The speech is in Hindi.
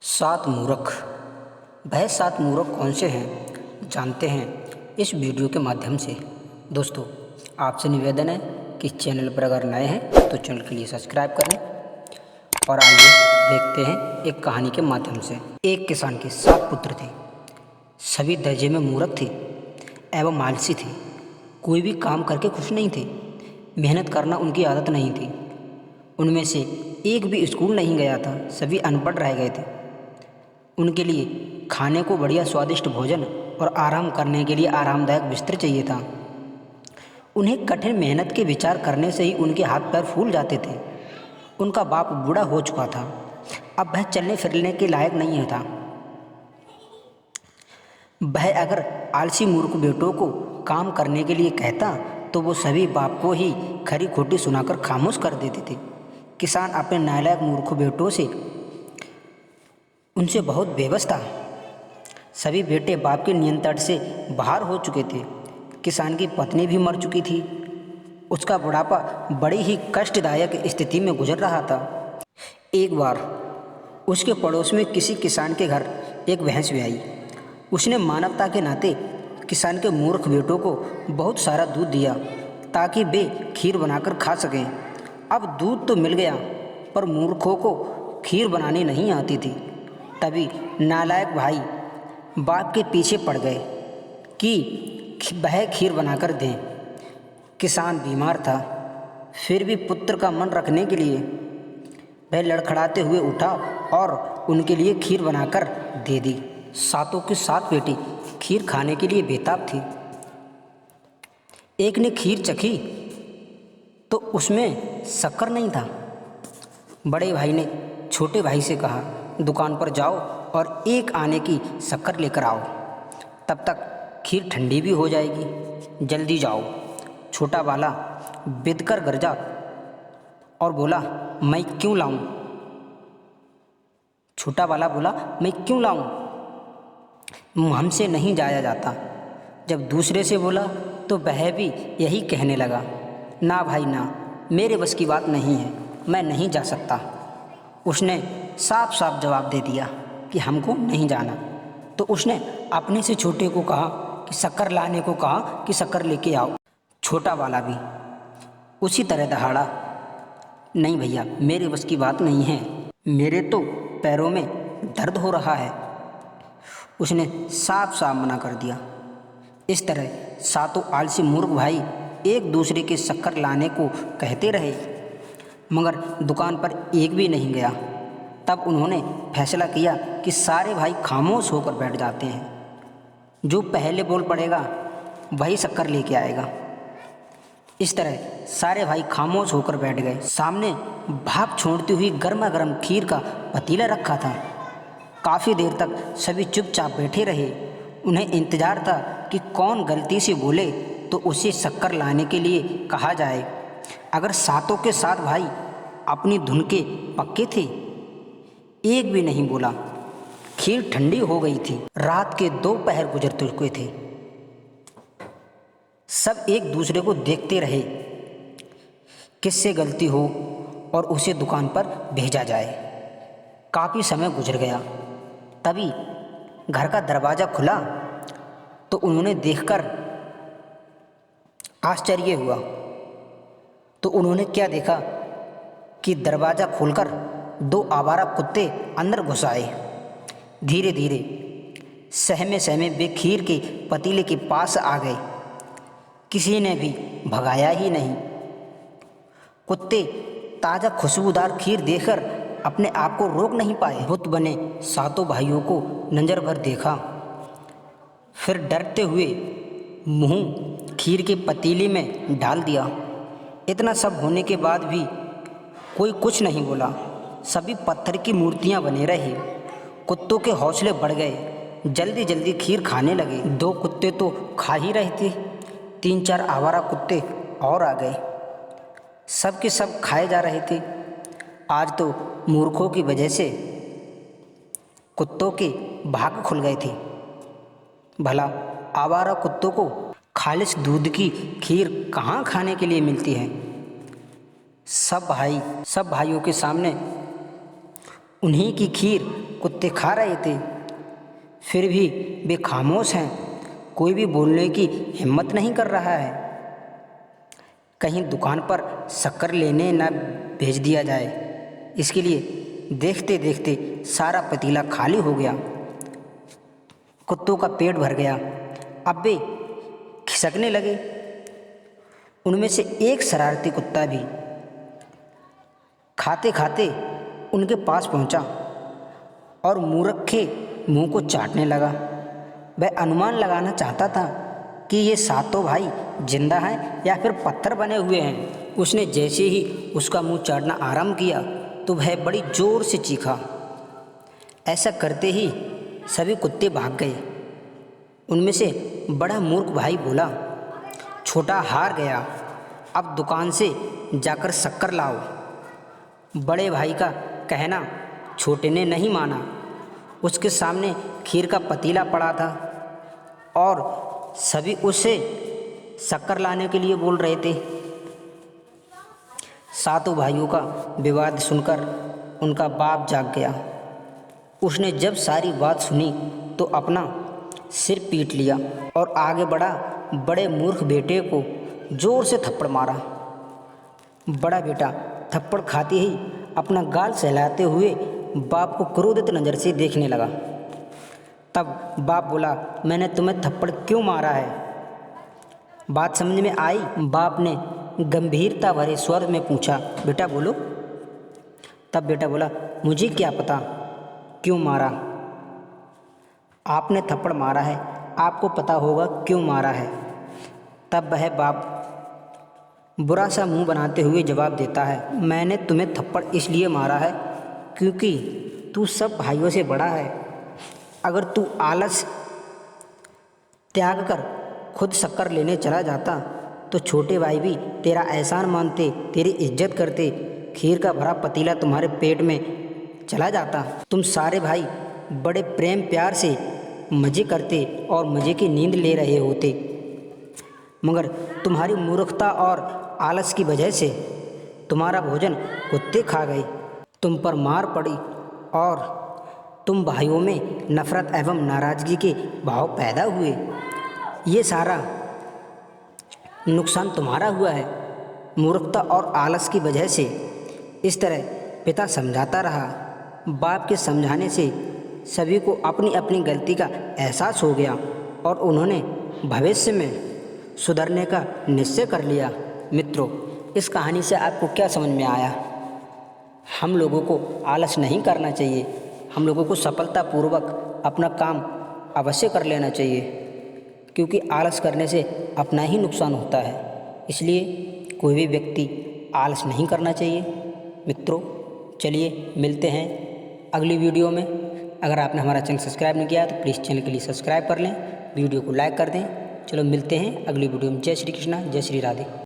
सात मूर्ख। वह सात मूर्ख कौन से हैं जानते हैं इस वीडियो के माध्यम से। दोस्तों, आपसे निवेदन है कि चैनल पर अगर नए हैं तो चैनल के लिए सब्सक्राइब करें और आइए देखते हैं एक कहानी के माध्यम से। एक किसान के 7 पुत्र थे। सभी दर्जे में मूर्ख थे एवं आलसी थे। कोई भी काम करके खुश नहीं थे। मेहनत करना उनकी आदत नहीं थी। उनमें से एक भी स्कूल नहीं गया था। सभी अनपढ़ रह गए थे। उनके लिए खाने को बढ़िया स्वादिष्ट भोजन और आराम करने के लिए आरामदायक बिस्तर चाहिए था। उन्हें कठिन मेहनत के विचार करने से ही उनके हाथ पैर फूल जाते थे। उनका बाप बूढ़ा हो चुका था। अब वह चलने फिरने के लायक नहीं था। वह अगर आलसी मूर्ख बेटों को काम करने के लिए कहता तो वो सभी बाप को ही खरी खोटी सुनाकर खामोश कर देते थे। किसान अपने नालायक मूर्ख बेटों से उनसे बहुत बेबस था। सभी बेटे बाप के नियंत्रण से बाहर हो चुके थे। किसान की पत्नी भी मर चुकी थी। उसका बुढ़ापा बड़ी ही कष्टदायक स्थिति में गुजर रहा था। एक बार उसके पड़ोस में किसी किसान के घर एक भैंस भी आई। उसने मानवता के नाते किसान के मूर्ख बेटों को बहुत सारा दूध दिया ताकि वे खीर बनाकर खा सकें। अब दूध तो मिल गया पर मूर्खों को खीर बनानी नहीं आती थी। तभी नालायक भाई बाप के पीछे पड़ गए कि वह खीर बनाकर दें। किसान बीमार था, फिर भी पुत्र का मन रखने के लिए वह लड़खड़ाते हुए उठा और उनके लिए खीर बनाकर दे दी। सातों की 7 बेटी खीर खाने के लिए बेताब थी। एक ने खीर चखी तो उसमें शक्कर नहीं था। बड़े भाई ने छोटे भाई से कहा, दुकान पर जाओ और एक आने की शक्कर लेकर आओ, तब तक खीर ठंडी भी हो जाएगी। जल्दी जाओ। छोटा वाला बिदकर गरजा और बोला, मैं क्यों लाऊं? छोटा वाला बोला, मैं क्यों लाऊं? हमसे नहीं जाया जाता। जब दूसरे से बोला तो वह भी यही कहने लगा, ना भाई ना, मेरे बस की बात नहीं है, मैं नहीं जा सकता। उसने साफ साफ जवाब दे दिया कि हमको नहीं जाना। तो उसने अपने से छोटे को कहा कि शक्कर लाने को कहा कि शक्कर लेके आओ। छोटा वाला भी उसी तरह दहाड़ा, नहीं भैया, मेरे बस की बात नहीं है, मेरे तो पैरों में दर्द हो रहा है। उसने साफ साफ मना कर दिया। इस तरह सातों आलसी मूर्ख भाई एक दूसरे के शक्कर लाने को कहते रहे, मगर दुकान पर एक भी नहीं गया। तब उन्होंने फैसला किया कि सारे भाई खामोश होकर बैठ जाते हैं। जो पहले बोल पड़ेगा वही शक्कर लेके आएगा। इस तरह सारे भाई खामोश होकर बैठ गए। सामने भाप छोड़ती हुई गर्मा गर्म खीर का पतीला रखा था। काफ़ी देर तक सभी चुपचाप बैठे रहे। उन्हें इंतजार था कि कौन गलती से बोले तो उसे शक्कर लाने के लिए कहा जाए। अगर सातों के 7 भाई अपनी धुन के पक्के थे, एक भी नहीं बोला। खीर ठंडी हो गई थी। रात के 2 पहर गुजर चुके थे। सब एक दूसरे को देखते रहे किससे गलती हो और उसे दुकान पर भेजा जाए। काफ़ी समय गुजर गया। तभी घर का दरवाज़ा खुला तो उन्होंने देखकर आश्चर्य हुआ। तो उन्होंने क्या देखा कि दरवाज़ा खोलकर 2 आवारा कुत्ते अंदर घुस आए। धीरे धीरे सहमे सहमे वे खीर के पतीले के पास आ गए। किसी ने भी भगाया ही नहीं। कुत्ते ताज़ा खुशबूदार खीर देखकर अपने आप को रोक नहीं पाए। बुत बने सातों भाइयों को नज़र भर देखा, फिर डरते हुए मुंह खीर के पतीले में डाल दिया। इतना सब होने के बाद भी कोई कुछ नहीं बोला। सभी पत्थर की मूर्तियां बने रहे। कुत्तों के हौसले बढ़ गए। जल्दी जल्दी खीर खाने लगे। 2 कुत्ते तो खा ही रहे थे, 3-4 आवारा कुत्ते और आ गए। सब के सब खाए जा रहे थे। आज तो मूर्खों की वजह से कुत्तों के भाग खुल गए थे। भला आवारा कुत्तों को खालिश दूध की खीर कहाँ खाने के लिए मिलती है। सब भाइयों के सामने उन्हीं की खीर कुत्ते खा रहे थे, फिर भी वे खामोश हैं, कोई भी बोलने की हिम्मत नहीं कर रहा है। कहीं दुकान पर शक्कर लेने न भेज दिया जाए, इसके लिए देखते देखते सारा पतीला खाली हो गया। कुत्तों का पेट भर गया, अब वे खिसकने लगे। उनमें से एक शरारती कुत्ता भी खाते खाते उनके पास पहुंचा और मूर्खे मुंह को चाटने लगा। वह अनुमान लगाना चाहता था कि ये सातों भाई जिंदा हैं या फिर पत्थर बने हुए हैं। उसने जैसे ही उसका मुंह चाटना आरंभ किया तो वह बड़ी जोर से चीखा। ऐसा करते ही सभी कुत्ते भाग गए। उनमें से बड़ा मूर्ख भाई बोला, छोटा हार गया, अब दुकान से जाकर शक्कर लाओ। बड़े भाई का कहना छोटे ने नहीं माना। उसके सामने खीर का पतीला पड़ा था और सभी उसे शक्कर लाने के लिए बोल रहे थे। सातों भाइयों का विवाद सुनकर उनका बाप जाग गया। उसने जब सारी बात सुनी तो अपना सिर पीट लिया और आगे बढ़ा बड़े मूर्ख बेटे को जोर से थप्पड़ मारा। बड़ा बेटा थप्पड़ खाते ही अपना गाल सहलाते हुए बाप को क्रोधित नज़र से देखने लगा। तब बाप बोला, मैंने तुम्हें थप्पड़ क्यों मारा है? बात समझ में आई? बाप ने गंभीरता भरे स्वर में पूछा, बेटा बोलो। तब बेटा बोला, मुझे क्या पता क्यों मारा, आपने थप्पड़ मारा है, आपको पता होगा क्यों मारा है। तब वह बाप बुरा सा मुंह बनाते हुए जवाब देता है, मैंने तुम्हें थप्पड़ इसलिए मारा है क्योंकि तू सब भाइयों से बड़ा है। अगर तू आलस त्याग कर खुद शक्कर लेने चला जाता तो छोटे भाई भी तेरा एहसान मानते, तेरी इज्जत करते, खीर का भरा पतीला तुम्हारे पेट में चला जाता। तुम सारे भाई बड़े प्रेम प्यार से मज़े करते और मज़े की नींद ले रहे होते, मगर तुम्हारी मूर्खता और आलस की वजह से तुम्हारा भोजन कुत्ते खा गए, तुम पर मार पड़ी और तुम भाइयों में नफ़रत एवं नाराज़गी के भाव पैदा हुए। ये सारा नुकसान तुम्हारा हुआ है, मूर्खता और आलस की वजह से। इस तरह पिता समझाता रहा। बाप के समझाने से सभी को अपनी अपनी गलती का एहसास हो गया और उन्होंने भविष्य में सुधरने का निश्चय कर लिया। मित्रों, इस कहानी से आपको क्या समझ में आया? हम लोगों को आलस नहीं करना चाहिए, हम लोगों को सफलतापूर्वक अपना काम अवश्य कर लेना चाहिए, क्योंकि आलस करने से अपना ही नुकसान होता है। इसलिए कोई भी व्यक्ति आलस नहीं करना चाहिए। मित्रों, चलिए मिलते हैं अगली वीडियो में। अगर आपने हमारा चैनल सब्सक्राइब नहीं किया तो प्लीज़ चैनल के लिए सब्सक्राइब कर लें, वीडियो को लाइक कर दें। चलो मिलते हैं अगली वीडियो में। जय श्री कृष्णा, जय श्री राधे।